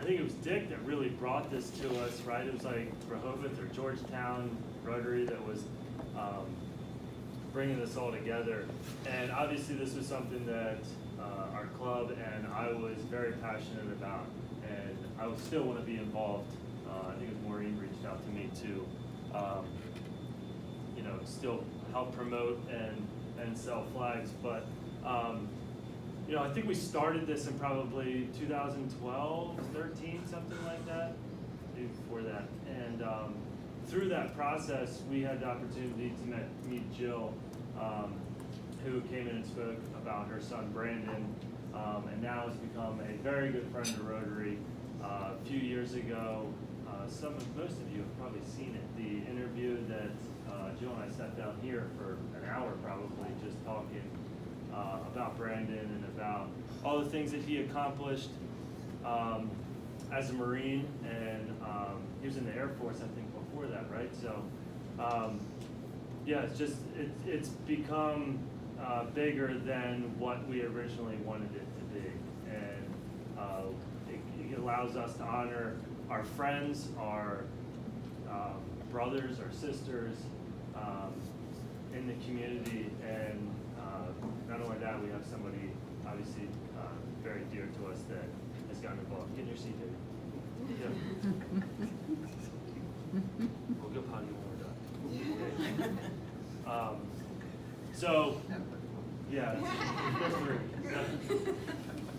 I think it was Dick that really brought this to us, right? It was like Rehoboth or Georgetown Rotary that was bringing this all together. And obviously this was something that our club and I was very passionate about, and I would still want to be involved. I think it was Maureen reached out to me to, you know, still help promote and sell flags. But you know, I think we started this in probably 2012, 13, something like that, maybe before that. And through that process, we had the opportunity to meet Jill, who came in and spoke about her son Brandon, and now has become a very good friend of Rotary. A few years ago, most of you have probably seen it, the interview that Jill and I sat down here for an hour probably just talking about Brandon and about all the things that he accomplished as a Marine, and he was in the Air Force, I think, before that, right? So, yeah, it's become bigger than what we originally wanted it to be, and it allows us to honor our friends, our brothers, our sisters in the community, and not only that, we have somebody obviously very dear to us that has gotten involved. Get in your seat, David. Yeah. We'll go potty when we're done. So, yeah,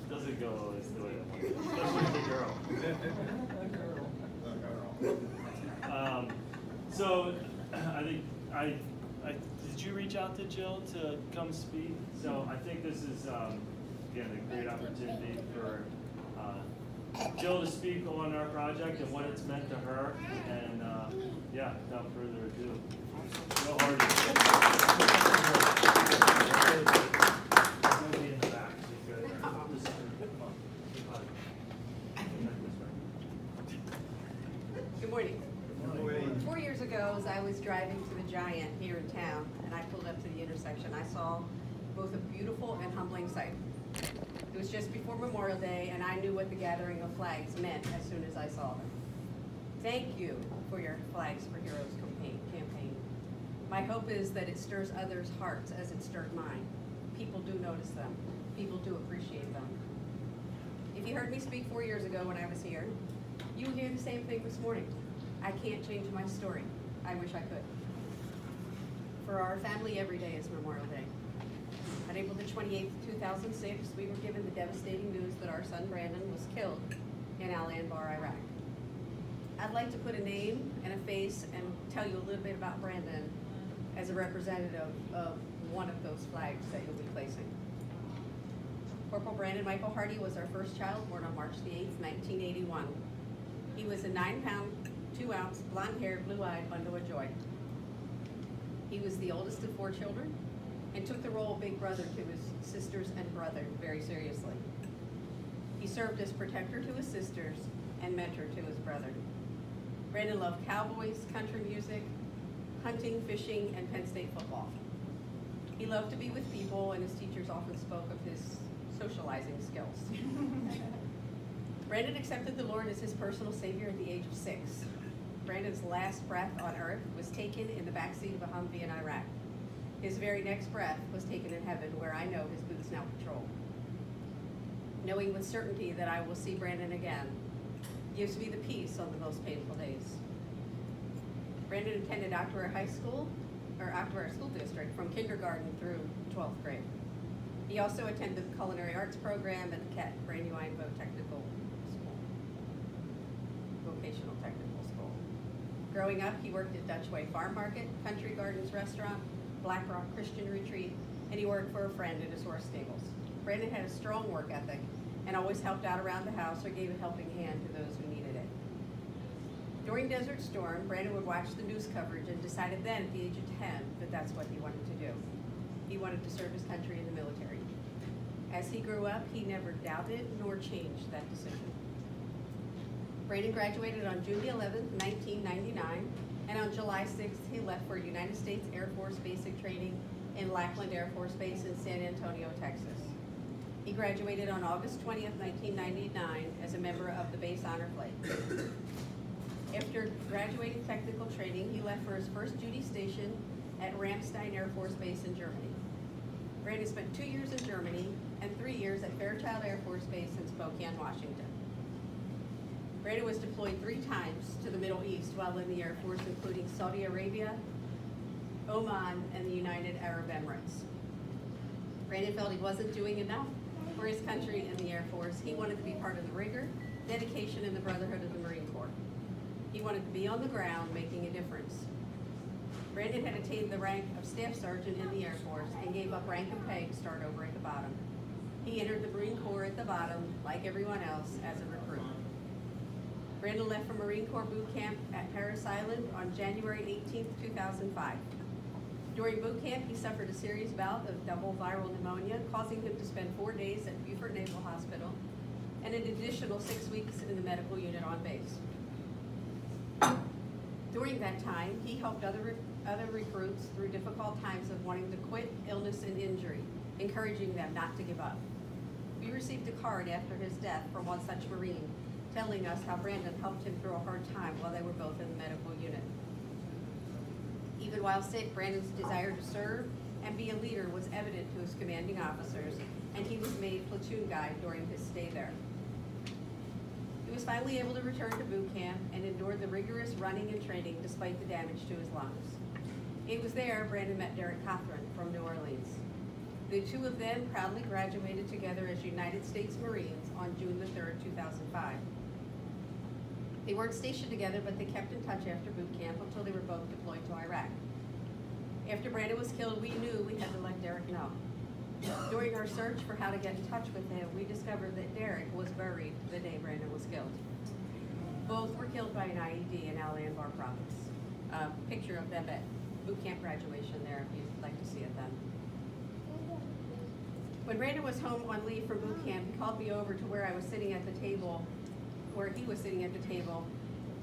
doesn't go always the way I want it, especially the girl. So, I think did you reach out to Jill to come speak? So I think this is, again, a great opportunity for Jill to speak on our project and what it's meant to her. And yeah, without further ado, Jill Hardy. In the back. Good morning. 4 years ago, as I was driving to the Giant here in town, and I pulled up to the intersection, I saw both a beautiful and humbling sight. It was just before Memorial Day, and I knew what the gathering of flags meant as soon as I saw them. Thank you for your Flags for Heroes campaign. My hope is that it stirs others' hearts as it stirred mine. People do notice them. People do appreciate them. If you heard me speak 4 years ago when I was here, you will hear the same thing this morning. I can't change my story. I wish I could. For our family, every day is Memorial Day. On April the 28th, 2006, we were given the devastating news that our son Brandon was killed in Al Anbar, Iraq. I'd like to put a name and a face and tell you a little bit about Brandon as a representative of one of those flags that you'll be placing. Corporal Brandon Michael Hardy was our first child, born on March the 8th, 1981. He was a 9-pound, 2-ounce, blonde-haired, blue-eyed bundle of joy. He was the oldest of 4 children and took the role of big brother to his sisters and brother very seriously. He served as protector to his sisters and mentor to his brother. Brandon loved cowboys, country music, hunting, fishing, and Penn State football. He loved to be with people, and his teachers often spoke of his socializing skills. Brandon accepted the Lord as his personal savior at the age of 6. Brandon's last breath on earth was taken in the backseat of a Humvee in Iraq. His very next breath was taken in heaven, where I know his boots now patrol. Knowing with certainty that I will see Brandon again gives me the peace on the most painful days. Brandon attended Actware High School, or Actware School District, from kindergarten through 12th grade. He also attended the Culinary Arts program at the CAT, Brandywine Technical School, Vocational Technical School. Growing up, he worked at Dutch Way Farm Market, Country Gardens Restaurant, Black Rock Christian Retreat, and he worked for a friend at his horse stables. Brandon had a strong work ethic and always helped out around the house or gave a helping hand to those who needed it. During Desert Storm, Brandon would watch the news coverage and decided then at the age of 10 that that's what he wanted to do. He wanted to serve his country in the military. As he grew up, he never doubted nor changed that decision. Brandon graduated on June 11th, 1999, and on July 6th, he left for United States Air Force basic training in Lackland Air Force Base in San Antonio, Texas. He graduated on August 20th, 1999 as a member of the Base Honor Flight. After graduating technical training, he left for his first duty station at Ramstein Air Force Base in Germany. Brandon spent 2 years in Germany and 3 years at Fairchild Air Force Base in Spokane, Washington. Brandon was deployed 3 times to the Middle East while in the Air Force, including Saudi Arabia, Oman, and the United Arab Emirates. Brandon felt he wasn't doing enough for his country in the Air Force. He wanted to be part of the rigor, dedication, and the brotherhood of the Marine Corps. He wanted to be on the ground, making a difference. Brandon had attained the rank of Staff Sergeant in the Air Force and gave up rank and pay to start over at the bottom. He entered the Marine Corps at the bottom, like everyone else, as a recruit. Brandon left for Marine Corps boot camp at Parris Island on January 18, 2005. During boot camp, he suffered a serious bout of double viral pneumonia, causing him to spend 4 days at Beaufort Naval Hospital and an additional 6 weeks in the medical unit on base. During that time, he helped other recruits through difficult times of wanting to quit, illness, and injury, encouraging them not to give up. We received a card after his death from one such Marine, telling us how Brandon helped him through a hard time while they were both in the medical unit. Even while sick, Brandon's desire to serve and be a leader was evident to his commanding officers, and he was made platoon guide during his stay there. He was finally able to return to boot camp and endured the rigorous running and training despite the damage to his lungs. It was there Brandon met Derek Cothran from New Orleans. The two of them proudly graduated together as United States Marines on June the 3rd, 2005. They weren't stationed together, but they kept in touch after boot camp until they were both deployed to Iraq. After Brandon was killed, we knew we had to let Derek know. During our search for how to get in touch with him, we discovered that Derek was buried the day Brandon was killed. Both were killed by an IED in Al Anbar province. Picture of them at boot camp graduation there, if you'd like to see it then. When Brandon was home on leave from boot camp, he called me over to where I was sitting at the table, where he was sitting at the table,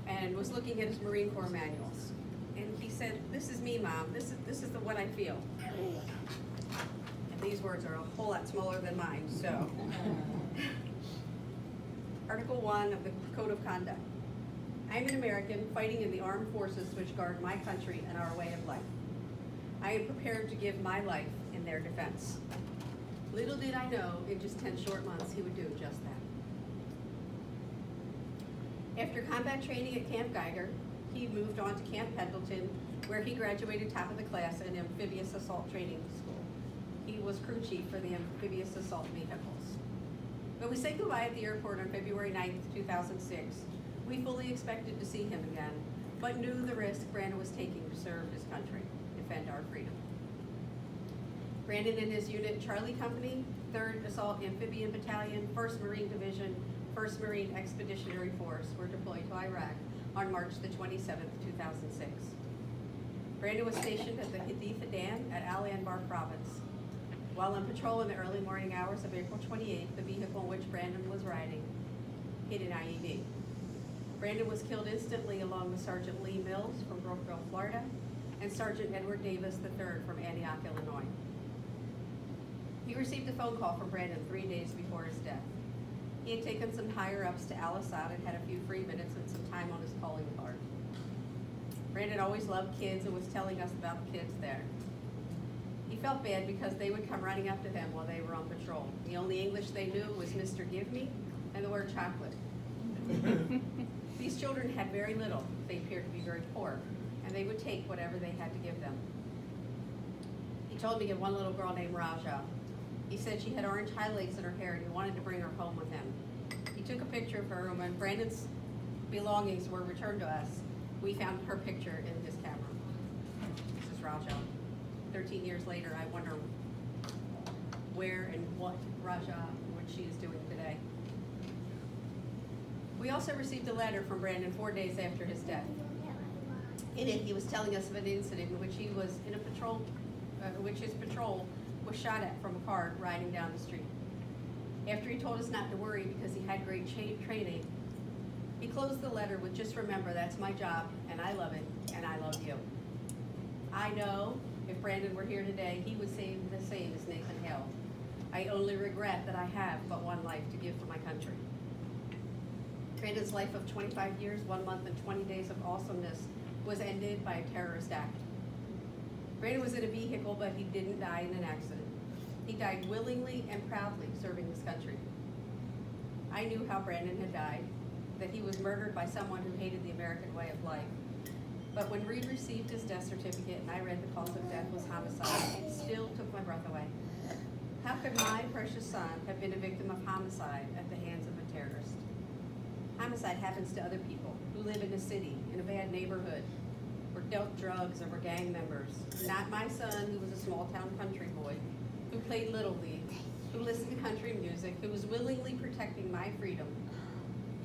and was looking at his Marine Corps manuals. And he said, "This is me, Mom. This is the one I feel." And these words are a whole lot smaller than mine, so. Article 1 of the Code of Conduct. I am an American fighting in the armed forces which guard my country and our way of life. I am prepared to give my life in their defense. Little did I know, in just 10 short months, he would do just that. After combat training at Camp Geiger, he moved on to Camp Pendleton, where he graduated top of the class in amphibious assault training school. He was crew chief for the amphibious assault vehicles. When we said goodbye at the airport on February 9th, 2006, we fully expected to see him again, but knew the risk Brandon was taking to serve his country, defend our freedom. Brandon and his unit, Charlie Company, 3rd Assault Amphibian Battalion, 1st Marine Division, 1st Marine Expeditionary Force, were deployed to Iraq on March the 27th, 2006. Brandon was stationed at the Haditha Dam at Al Anbar Province. While on patrol in the early morning hours of April 28th, the vehicle in which Brandon was riding hit an IED. Brandon was killed instantly along with Sergeant Lee Mills from Brookville, Florida, and Sergeant Edward Davis III from Antioch, Illinois. He received a phone call from Brandon 3 days before his death. He had taken some higher-ups to Al-Assad and had a few free minutes and some time on his calling card. Brandon always loved kids and was telling us about the kids there. He felt bad because they would come running up to him while they were on patrol. The only English they knew was Mr. Give Me and the word chocolate. These children had very little. They appeared to be very poor, and they would take whatever they had to give them. He told me of one little girl named Raja. He said she had orange highlights in her hair and he wanted to bring her home with him. He took a picture of her, and when Brandon's belongings were returned to us, we found her picture in his camera. This is Raja. 13 years later, I wonder where and what she is doing today. We also received a letter from Brandon 4 days after his death. In it, he was telling us of an incident in which he was in a patrol, which his patrol was shot at from a car riding down the street. After he told us not to worry because he had great training, he closed the letter with, "Just remember, that's my job, and I love it, and I love you." I know if Brandon were here today, he would say the same as Nathan Hale. I only regret that I have but one life to give to my country. Brandon's life of 25 years, 1 month, and 20 days of awesomeness was ended by a terrorist act. Brandon was in a vehicle, but he didn't die in an accident. He died willingly and proudly serving his country. I knew how Brandon had died, that he was murdered by someone who hated the American way of life. But when Reed received his death certificate and I read the cause of death was homicide, it still took my breath away. How could my precious son have been a victim of homicide at the hands of a terrorist? Homicide happens to other people who live in a city, in a bad neighborhood, or dealt drugs or were gang members. Not my son, who was a small town country boy, who played Little League, who listened to country music, who was willingly protecting my freedom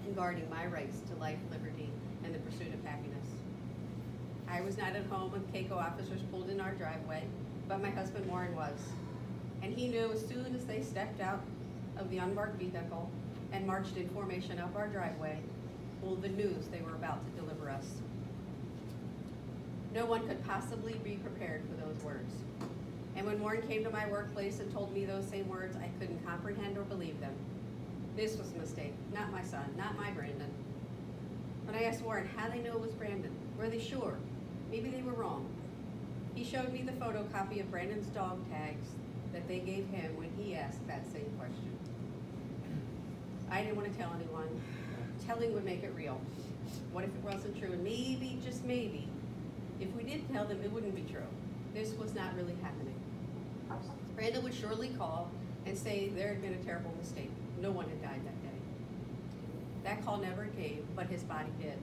and guarding my rights to life, liberty, and the pursuit of happiness. I was not at home when CACO officers pulled in our driveway, but my husband Warren was. And he knew as soon as they stepped out of the unmarked vehicle and marched in formation up our driveway, well, the news they were about to deliver us. No one could possibly be prepared for those words. And when Warren came to my workplace and told me those same words, I couldn't comprehend or believe them. This was a mistake, not my son, not my Brandon. When I asked Warren how they knew it was Brandon, were they sure? Maybe they were wrong. He showed me the photocopy of Brandon's dog tags that they gave him when he asked that same question. I didn't want to tell anyone. Telling would make it real. What if it wasn't true? And maybe, just maybe, if we did tell them, it wouldn't be true. This was not really happening. Brandon would surely call and say there had been a terrible mistake. No one had died that day. That call never came, but his body did.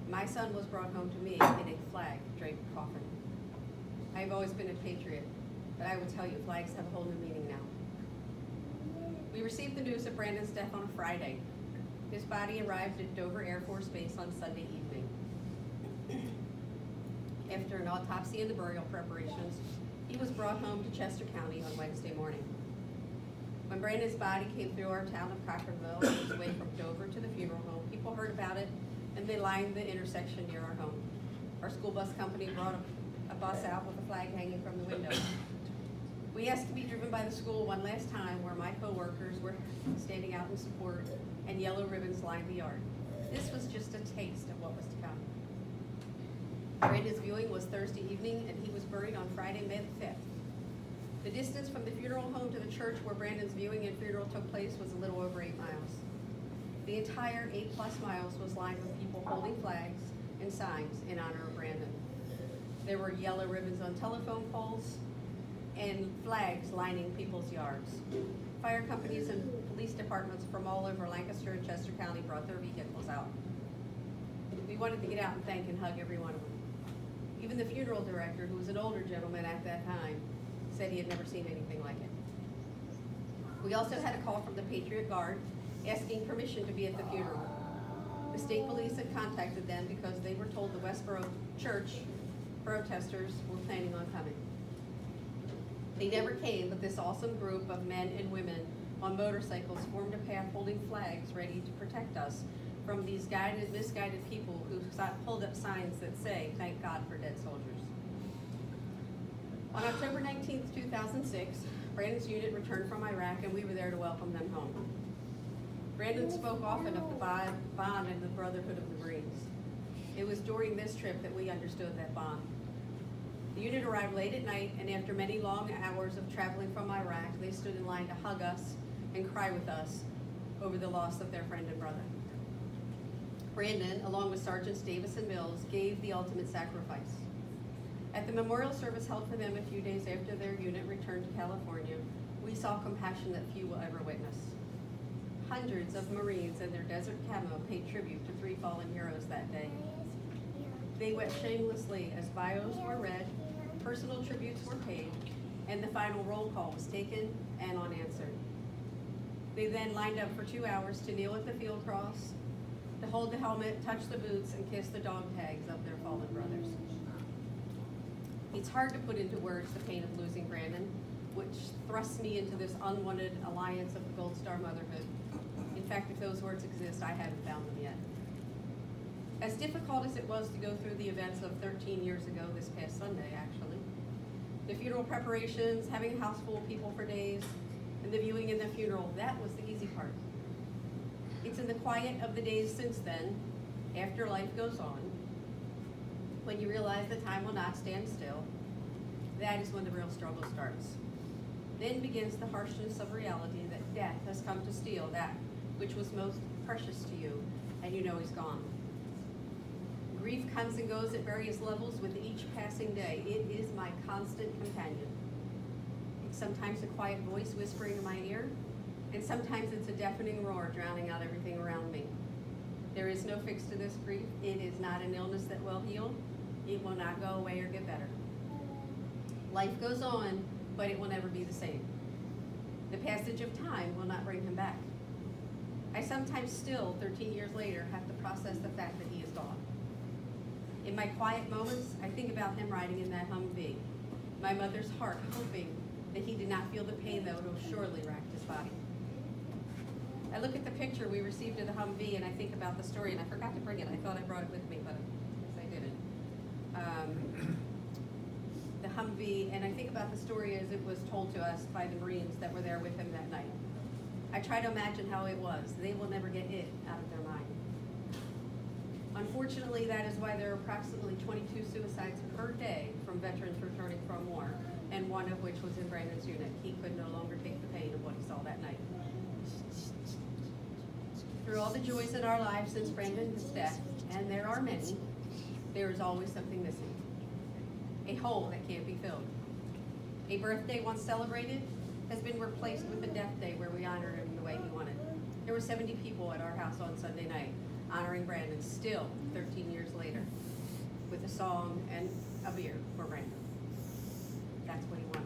My son was brought home to me in a flag-draped coffin. I've always been a patriot, but I will tell you, flags have a whole new meaning now. We received the news of Brandon's death on a Friday. His body arrived at Dover Air Force Base on Sunday evening. After an autopsy and the burial preparations, he was brought home to Chester County on Wednesday morning. When Brandon's body came through our town of Cockerville on his way from Dover to the funeral home, people heard about it and they lined the intersection near our home. Our school bus company brought a bus out with a flag hanging from the window. We asked to be driven by the school one last time, where my co-workers were standing out in support and yellow ribbons lined the yard. This was just a taste of what was to come. Brandon's viewing was Thursday evening and he was buried on Friday, May the 5th. The distance from the funeral home to the church where Brandon's viewing and funeral took place was a little over 8 miles. The entire 8+ miles was lined with people holding flags and signs in honor of Brandon. There were yellow ribbons on telephone poles and flags lining people's yards. Fire companies and police departments from all over Lancaster and Chester County brought their vehicles out. We wanted to get out and thank and hug every one of them. Even the funeral director, who was an older gentleman at that time, said he had never seen anything like it. We also had a call from the Patriot Guard asking permission to be at the funeral. The state police had contacted them because they were told the Westboro Church protesters were planning on coming. They never came, but this awesome group of men and women on motorcycles formed a path holding flags ready to protect us from these misguided people who hold up signs that say, "Thank God for dead soldiers." On October 19th, 2006, Brandon's unit returned from Iraq and we were there to welcome them home. Brandon spoke often of the bond and the brotherhood of the Marines. It was during this trip that we understood that bond. The unit arrived late at night, and after many long hours of traveling from Iraq, they stood in line to hug us and cry with us over the loss of their friend and brother. Brandon, along with Sergeants Davis and Mills, gave the ultimate sacrifice. At the memorial service held for them a few days after their unit returned to California, we saw compassion that few will ever witness. Hundreds of Marines in their desert camo paid tribute to 3 fallen heroes that day. They wept shamelessly as bios were read, personal tributes were paid, and the final roll call was taken and unanswered. They then lined up for 2 hours to kneel at the field cross, to hold the helmet, touch the boots, and kiss the dog tags of their fallen brothers. It's hard to put into words the pain of losing Brandon, which thrust me into this unwanted alliance of the Gold Star motherhood. In fact, if those words exist, I haven't found them yet. As difficult as it was to go through the events of 13 years ago, this past Sunday actually, the funeral preparations, having a house full of people for days, and the viewing and the funeral, that was the easy part. It's in the quiet of the days since then, after life goes on, when you realize that time will not stand still, that is when the real struggle starts. Then begins the harshness of reality that death has come to steal that which was most precious to you, and you know he's gone. Grief comes and goes at various levels with each passing day. It is my constant companion. It's sometimes a quiet voice whispering in my ear, and sometimes it's a deafening roar drowning out everything around me. There is no fix to this grief. It is not an illness that will heal. It will not go away or get better. Life goes on, but it will never be the same. The passage of time will not bring him back. I sometimes still, 13 years later, have to process the fact that he is gone. In my quiet moments, I think about him riding in that Humvee, my mother's heart hoping that he did not feel the pain that would have surely racked his body. I look at the picture we received of the Humvee and I think about the story, and I forgot to bring it. I thought I brought it with me, but I guess I didn't. The Humvee, and I think about the story as it was told to us by the Marines that were there with him that night. I try to imagine how it was. They will never get it out of their mind. Unfortunately, that is why there are approximately 22 suicides per day from veterans returning from war, and one of which was in Brandon's unit. He could no longer take the pain of what he saw that night. Through all the joys in our lives since Brandon's death, and there are many, there is always something missing. A hole that can't be filled. A birthday once celebrated has been replaced with a death day where we honor him the way he wanted. There were 70 people at our house on Sunday night honoring Brandon, still 13 years later, with a song and a beer for Brandon. That's what he wanted.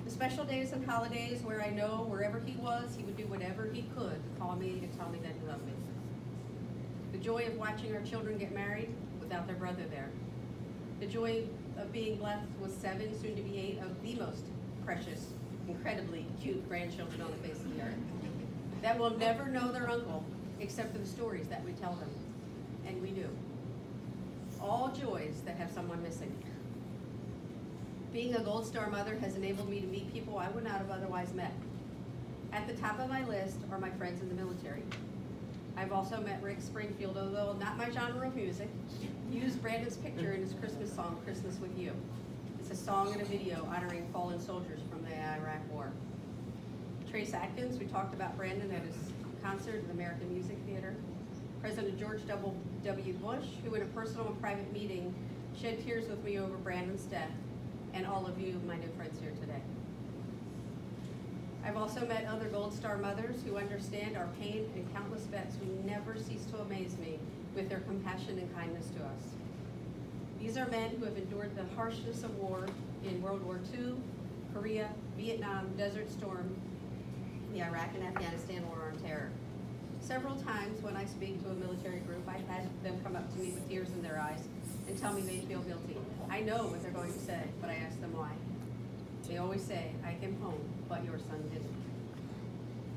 The special days and holidays where I know wherever he was, he would do whatever he could to call me to tell me that he loved me. The joy of watching our children get married without their brother there. The joy of being blessed with 7, soon to be 8, of the most precious, incredibly cute grandchildren on the face of the earth that will never know their uncle except for the stories that we tell them, and we do. All joys that have someone missing. Being a Gold Star mother has enabled me to meet people I would not have otherwise met. At the top of my list are my friends in the military. I've also met Rick Springfield, although not my genre of music. He used Brandon's picture in his Christmas song, Christmas with You. It's a song and a video honoring fallen soldiers from the Iraq War. Trace Atkins, we talked about Brandon at his concert at the American Music Theater. President George W. Bush, who in a personal and private meeting shed tears with me over Brandon's death, and all of you, my new friends here today. I've also met other Gold Star mothers who understand our pain, and countless vets who never cease to amaze me with their compassion and kindness to us. These are men who have endured the harshness of war in World War II, Korea, Vietnam, Desert Storm, the Iraq and Afghanistan War on Terror. Several times when I speak to a military group, I've had them come up to me with tears in their eyes and tell me they feel guilty. I know what they're going to say, but I ask them why. They always say, I came home, but your son didn't.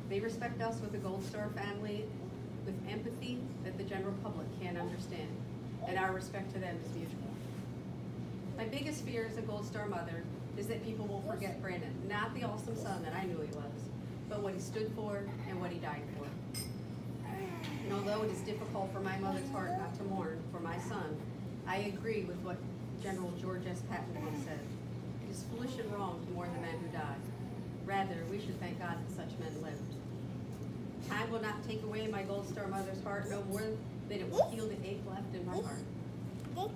They respect us with the Gold Star family with empathy that the general public can't understand, and our respect to them is mutual. My biggest fear as a Gold Star mother is that people will forget Brandon, not the awesome son that I knew he was, but what he stood for and what he died for. And although it is difficult for my mother's heart not to mourn for my son, I agree with what General George S. Patton once said. It is foolish and wrong to mourn the men who died. Rather, we should thank God that such men lived. Time will not take away my Gold Star mother's heart no more than it will heal the ache left in my heart.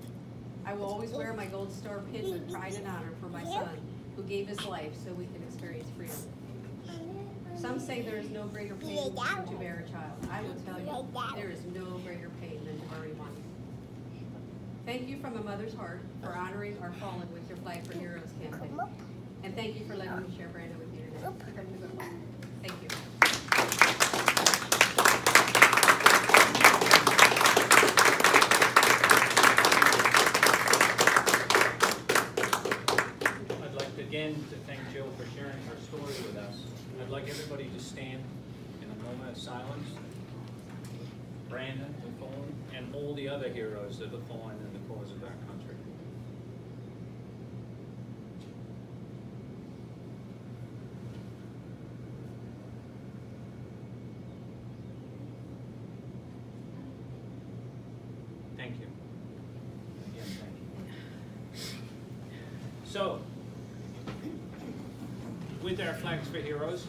I will always wear my Gold Star pin with pride and honor for my son, who gave his life so we can experience freedom. Some say there is no greater pain than to bear a child. I will tell you, there is no greater pain than to bury one. Thank you from a mother's heart for honoring our fallen with your Flag for Heroes campaign. And thank you for letting me share Brandon with you today. Keep up the good work. Thank you. I'd like again to thank Jill for sharing her story with us. I'd like everybody to stand in a moment of silence. Brandon, the fallen, and all the other heroes that have fallen in the cause of our country. So, with our Flags for Heroes,